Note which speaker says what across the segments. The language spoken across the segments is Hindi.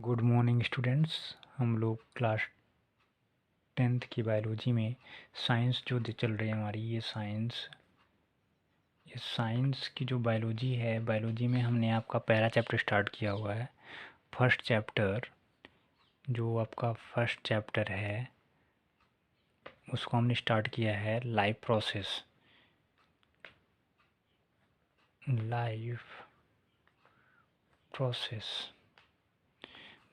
Speaker 1: Good morning students. हम लोग क्लास 10th की बायोलॉजी में साइंस जो चल रही है हमारी, ये साइंस की जो बायोलॉजी है, बायोलॉजी में हमने आपका पहला चैप्टर स्टार्ट किया हुआ है। फर्स्ट चैप्टर, जो आपका फर्स्ट चैप्टर है, उसको हमने स्टार्ट किया है लाइफ प्रोसेस।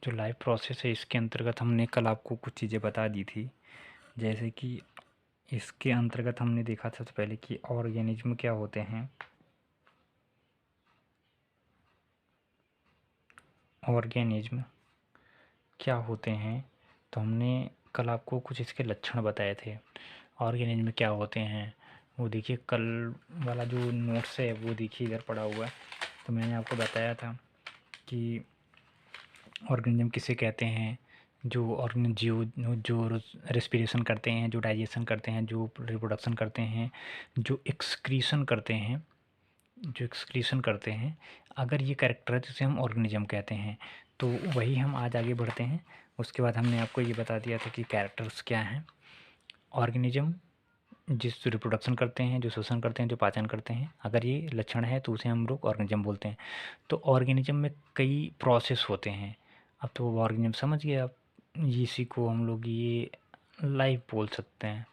Speaker 1: जो लाइफ प्रोसेस है, इसके अंतर्गत हमने कल आपको कुछ चीज़ें बता दी थी। जैसे कि इसके अंतर्गत हमने देखा था सबसे पहले कि ऑर्गेनिज्म क्या होते हैं। ऑर्गेनिज्म क्या होते हैं, तो हमने कल आपको कुछ इसके लक्षण बताए थे। ऑर्गेनिज्म क्या होते हैं वो देखिए, कल वाला जो नोट्स है वो देखिए इधर पड़ा हुआ है। तो मैंने आपको बताया था कि ऑर्गेनिज्म किसे कहते हैं। जो ऑर्गेनिज्म जो रेस्पिरेशन करते हैं, जो डाइजेशन करते हैं, जो रिप्रोडक्शन करते हैं, जो एक्सक्रीशन करते हैं, अगर ये कैरेक्टर है तो इसे हम ऑर्गेनिज्म कहते हैं। तो वही हम आज आगे बढ़ते हैं। उसके बाद हमने आपको ये बता दिया था कि कैरेक्टर्स क्या हैं। ऑर्गेनिज्म जिस रिप्रोडक्शन करते हैं, जो शोषण करते हैं, जो पाचन करते हैं, अगर ये लक्षण है तो उसे हम लोग ऑर्गेनिज्म बोलते हैं। तो ऑर्गेनिज्म में कई प्रोसेस होते हैं। अब तो ऑर्गेनिज्म समझ गए आप, इसी को हम लोग ये लाइफ बोल सकते हैं।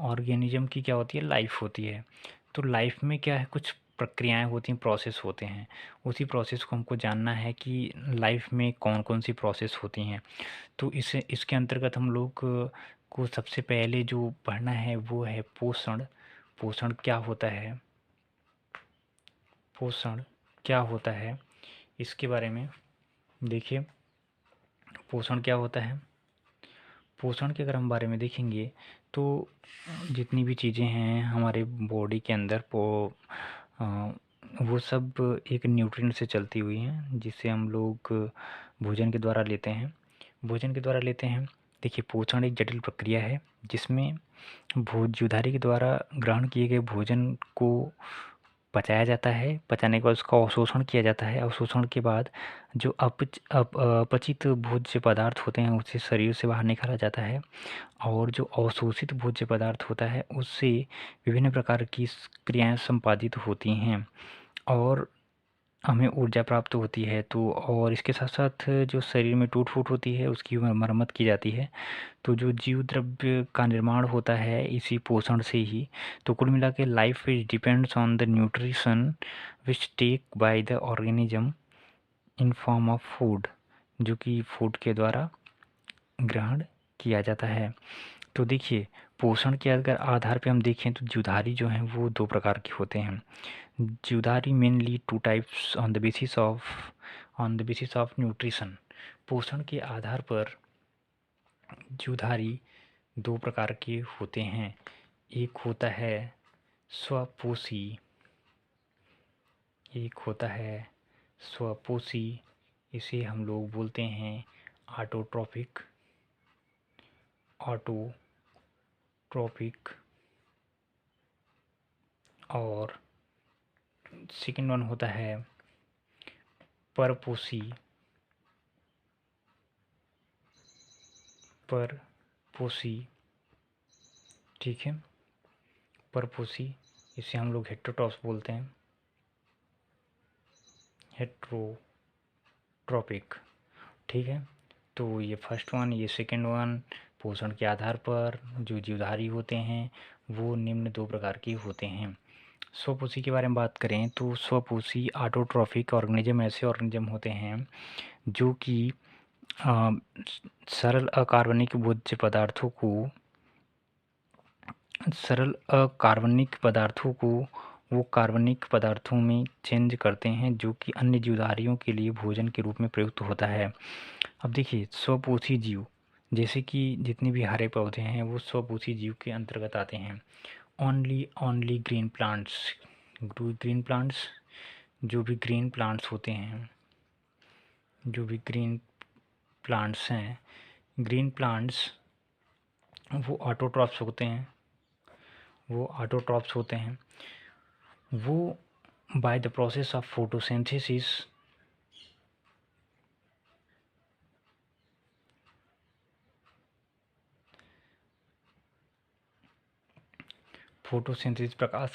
Speaker 1: ऑर्गेनिज्म की क्या होती है, लाइफ होती है। तो लाइफ में क्या है, कुछ प्रक्रियाएं होती हैं, प्रोसेस होते हैं। उसी प्रोसेस को हमको जानना है कि लाइफ में कौन कौन सी प्रोसेस होती हैं। तो इसके अंतर्गत हम लोग को सबसे पहले जो पढ़ना है वो है पोषण। पोषण क्या होता है, पोषण क्या होता है, इसके बारे में देखिए। पोषण क्या होता है, पोषण के अगर हम बारे में देखेंगे तो जितनी भी चीज़ें हैं हमारे बॉडी के अंदर अ, वो सब एक न्यूट्रिएंट से चलती हुई हैं, जिसे हम लोग भोजन के द्वारा लेते हैं। देखिए, पोषण एक जटिल प्रक्रिया है जिसमें भोज्यधारी के द्वारा ग्रहण किए गए भोजन को पचाया जाता है। पचाने के बाद उसका अवशोषण किया जाता है। अवशोषण के बाद जो अपचित भोज्य पदार्थ होते हैं उसे शरीर से बाहर निकाला जाता है। और जो अवशोषित भोज्य पदार्थ होता है उससे विभिन्न प्रकार की क्रियाएं संपादित होती हैं और हमें ऊर्जा प्राप्त होती है। तो और इसके साथ साथ जो शरीर में टूट फूट होती है उसकी मरम्मत की जाती है। तो जो जीव द्रव्य का निर्माण होता है इसी पोषण से ही। तो कुल मिला के life is depends on the nutrition which take by the organism in form of food, जो कि फूड के द्वारा ग्रहण किया जाता है। तो देखिए, पोषण के अगर आधार पे हम देखें तो जीवधारी जो हैं वो दो प्रकार के होते हैं। जीवधारी mainly two types on the basis of nutrition. पोषण के आधार पर जीवधारी दो प्रकार के होते हैं। एक होता है स्वपोषी, एक होता है स्वपोषी, इसे हम लोग बोलते हैं ऑटोट्रॉपिक। ऑटोट्रॉपिक। और सेकंड वन होता है परपोषी। परपोषी, ठीक है, परपोषी, इसे हम लोग हेटेरोट्रॉप्स बोलते हैं। हेटेरोट्रॉपिक, ठीक है। तो ये फर्स्ट वन, ये सेकंड वन। पोषण के आधार पर जो जीवधारी होते हैं वो निम्न दो प्रकार के होते हैं। स्वपोषी के बारे में बात करें तो स्वपोषी ऑटोट्रॉफिक ऑर्गेनिज्म ऐसे ऑर्गेनिज्म होते हैं जो कि अ, सरल अकार्बनिक भोज्य पदार्थों को सरल अकार्बनिक पदार्थों को वो कार्बनिक पदार्थों में चेंज करते हैं, जो कि अन्य जीवधारियों के लिए भोजन के रूप में प्रयुक्त होता है। अब देखिए, स्वपोषी जीव जैसे कि जितने भी हरे पौधे हैं वो स्वपोषी जीव के अंतर्गत आते हैं। ओनली ग्रीन प्लांट्स, जो भी ग्रीन प्लांट्स होते हैं, जो भी ग्रीन प्लांट्स हैं, ग्रीन प्लांट्स वो ऑटोट्रॉप्स होते हैं। वो by the process of photosynthesis photosynthesis प्रकाश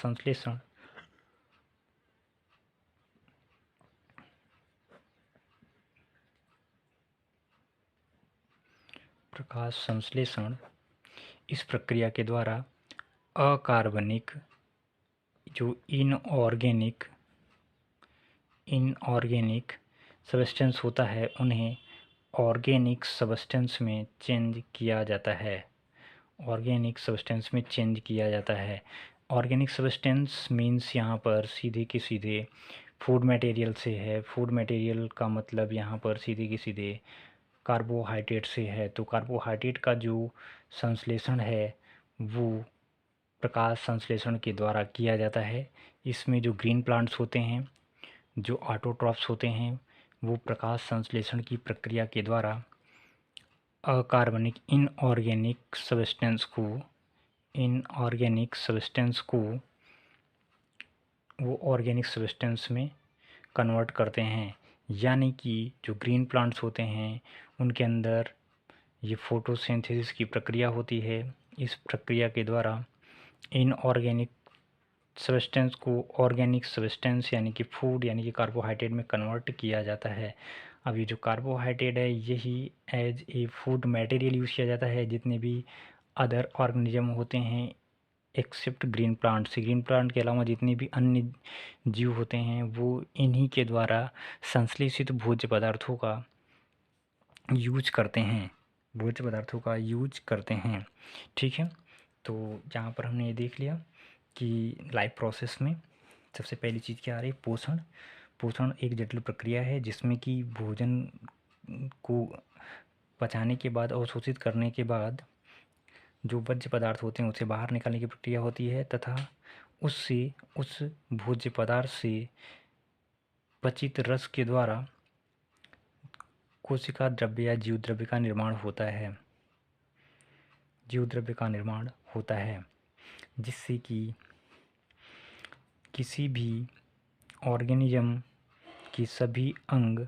Speaker 1: संश्लेषण इस प्रक्रिया के द्वारा अकार्बनिक जो इनऑर्गेनिक सब्सटेंस होता है उन्हें ऑर्गेनिक सब्सटेंस में चेंज किया जाता है। ऑर्गेनिक सब्सटेंस मीन्स यहाँ पर सीधे के सीधे फूड मटेरियल से है। फूड मटेरियल का मतलब यहाँ पर सीधे के सीधे कार्बोहाइड्रेट से है। तो कार्बोहाइड्रेट का जो संश्लेषण है वो प्रकाश संश्लेषण के द्वारा किया जाता है। इसमें जो ग्रीन प्लांट्स होते हैं, जो ऑटोट्रॉफ्स होते हैं, वो प्रकाश संश्लेषण की प्रक्रिया के द्वारा अकार्बनिक इनऑर्गेनिक सब्सटेंस को वो ऑर्गेनिक सब्सटेंस में कन्वर्ट करते हैं। यानी कि जो ग्रीन प्लांट्स होते हैं उनके अंदर ये फोटोसिंथेसिस की प्रक्रिया होती है। इस प्रक्रिया के द्वारा इनऑर्गेनिक सब्सटेंस को ऑर्गेनिक सब्सटेंस यानी कि फूड यानी कि कार्बोहाइड्रेट में कन्वर्ट किया जाता है। अब ये जो कार्बोहाइड्रेट है यही as a food material use किया जाता है। जितने भी अदर ऑर्गेनिज्म होते हैं एक्सेप्ट ग्रीन प्लांट के अलावा जितने भी अन्य जीव होते हैं वो इन्हीं के द्वारा संश्लेषित भोज्य पदार्थों का यूज करते हैं। ठीक है, तो यहाँ पर हमने ये देख लिया कि लाइफ प्रोसेस में सबसे पहली चीज़ क्या आ रही है, पोषण एक जटिल प्रक्रिया है जिसमें कि भोजन को पचाने के बाद अवशोषित करने के बाद जो वर्ज्य पदार्थ होते हैं उसे बाहर निकालने की प्रक्रिया होती है तथा उस भोज्य पदार्थ से पचित रस के द्वारा कोशिका द्रव्य या जीव द्रव्य का निर्माण होता है जिससे कि किसी भी ऑर्गेनिज्म की सभी अंग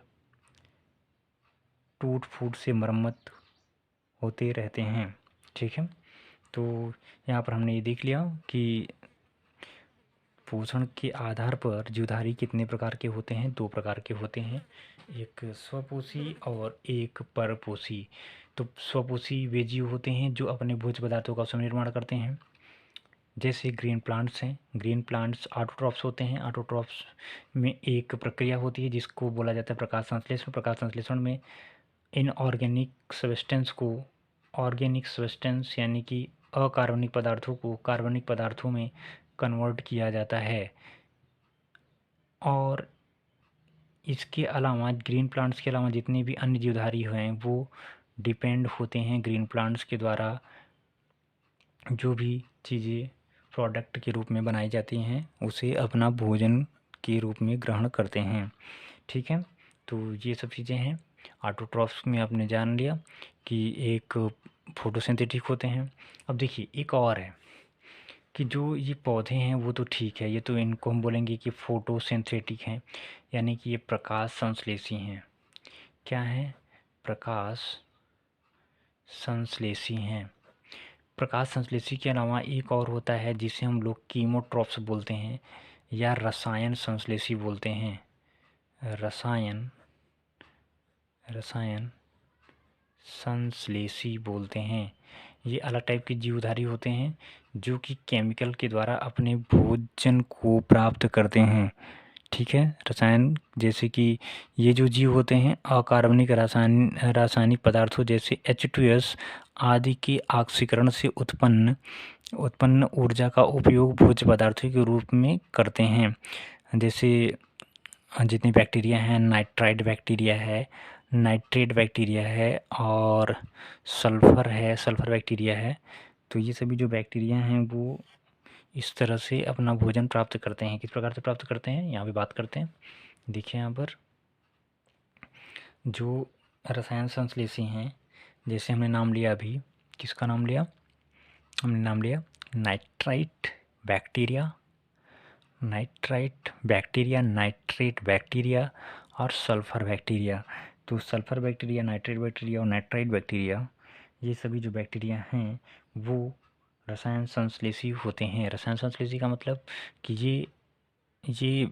Speaker 1: टूट फूट से मरम्मत होते रहते हैं। ठीक है, तो यहाँ पर हमने ये देख लिया कि पोषण के आधार पर जीवधारी कितने प्रकार के होते हैं, 2 प्रकार के होते हैं, एक स्वपोषी और एक परपोषी। तो स्वपोषी वे जीव होते हैं जो अपने भोज्य पदार्थों का स्वयं निर्माण करते हैं, जैसे ग्रीन प्लांट्स हैं। ग्रीन प्लांट्स ऑटोट्रॉफ्स होते हैं। ऑटोट्रॉफ्स में एक प्रक्रिया होती है जिसको बोला जाता है प्रकाश संश्लेषण। प्रकाश संश्लेषण में इनऑर्गेनिक सब्सटेंस को ऑर्गेनिक सब्सटेंस यानी कि अकार्बनिक पदार्थों को कार्बनिक पदार्थों में कन्वर्ट किया जाता है। और इसके अलावा ग्रीन प्लांट्स के अलावा जितने भी अन्य जीवधारी हैं वो डिपेंड होते हैं ग्रीन प्लांट्स के द्वारा जो भी चीज़ें प्रोडक्ट के रूप में बनाई जाती हैं उसे अपना भोजन के रूप में ग्रहण करते हैं। ठीक है, तो ये सब चीज़ें हैं। ऑटोट्रॉफ्स में आपने जान लिया कि एक फोटोसिंथेटिक होते हैं। अब देखिए एक और है कि जो ये पौधे हैं वो तो ठीक है, ये तो इनको हम बोलेंगे कि फोटोसिंथेटिक हैं, यानी कि ये प्रकाश संश्लेषी हैं। क्या है? प्रकाश संश्लेषी हैं। प्रकाश संश्लेषी के अलावा एक और होता है जिसे हम लोग कीमोट्रॉप्स बोलते हैं या रसायन संश्लेषी बोलते हैं। रसायन संश्लेषी बोलते हैं। ये अलग टाइप के जीवधारी होते हैं जो कि केमिकल के द्वारा अपने भोजन को प्राप्त करते हैं। ठीक है, रसायन जैसे कि ये जो जीव होते हैं अकार्बनिक रासायनिक पदार्थों जैसे H2S आदि के ऑक्सीकरण से उत्पन्न ऊर्जा का उपयोग भोज्य पदार्थों के रूप में करते हैं। जैसे जितनी बैक्टीरिया हैं, नाइट्रेट बैक्टीरिया है और सल्फ़र बैक्टीरिया है। तो ये सभी जो बैक्टीरिया हैं वो इस तरह से अपना भोजन प्राप्त करते हैं। किस प्रकार से प्राप्त करते हैं यहाँ पे बात करते हैं। देखिए यहाँ पर जो रसायन संश्लेषी हैं, जैसे हमने नाम लिया अभी, किसका नाम लिया? हमने नाम लिया नाइट्रेट बैक्टीरिया, नाइट्रेट बैक्टीरिया और सल्फ़र बैक्टीरिया। तो सल्फ़र बैक्टीरिया, नाइट्रेट बैक्टीरिया और नाइट्राइट बैक्टीरिया, ये सभी जो बैक्टीरिया हैं वो रसायन संश्लेषी होते हैं। रसायन संश्लेषी का मतलब कि ये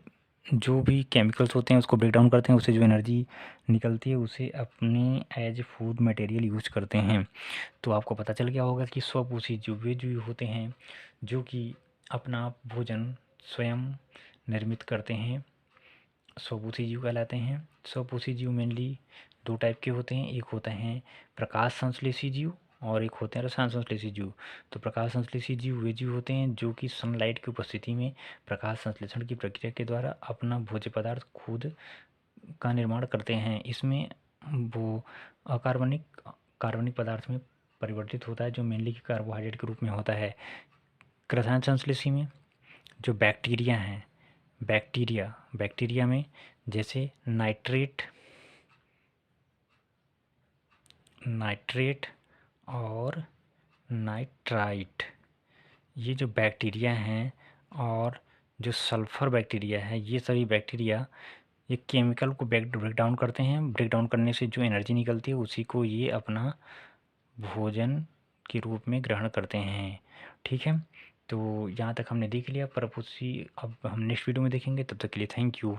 Speaker 1: जो भी केमिकल्स होते हैं उसको ब्रेक डाउन करते हैं, उससे जो एनर्जी निकलती है उसे अपने एज फूड मटेरियल यूज करते हैं। तो आपको पता चल गया होगा कि स्वपोषी जीव वे जीव होते हैं जो कि अपना भोजन स्वयं निर्मित करते हैं, स्वपोषी जीव कहलाते हैं। स्वपोषी जीव मेनली दो टाइप के होते हैं, एक होते हैं प्रकाश संश्लेषी जीव और एक होते हैं रसायन संश्लेषी जीव। तो प्रकाश संश्लेषी जीव वे जीव होते हैं जो कि सनलाइट की उपस्थिति में प्रकाश संश्लेषण की प्रक्रिया के द्वारा अपना भोज्य पदार्थ खुद का निर्माण करते हैं। इसमें वो अकार्बनिक कार्बनिक पदार्थ में परिवर्तित होता है जो मेनली कार्बोहाइड्रेट के रूप में होता है। रसायन संश्लेषी में जो बैक्टीरिया हैं, बैक्टीरिया में जैसे नाइट्रेट और नाइट्राइट, ये जो बैक्टीरिया हैं और जो सल्फर बैक्टीरिया है, ये सभी बैक्टीरिया ये केमिकल को ब्रेक डाउन करते हैं। ब्रेक डाउन करने से जो एनर्जी निकलती है उसी को ये अपना भोजन के रूप में ग्रहण करते हैं। ठीक है, तो यहाँ तक हमने देख लिया परपोषी। अब हम नेक्स्ट वीडियो में देखेंगे, तब तक के लिए थैंक यू।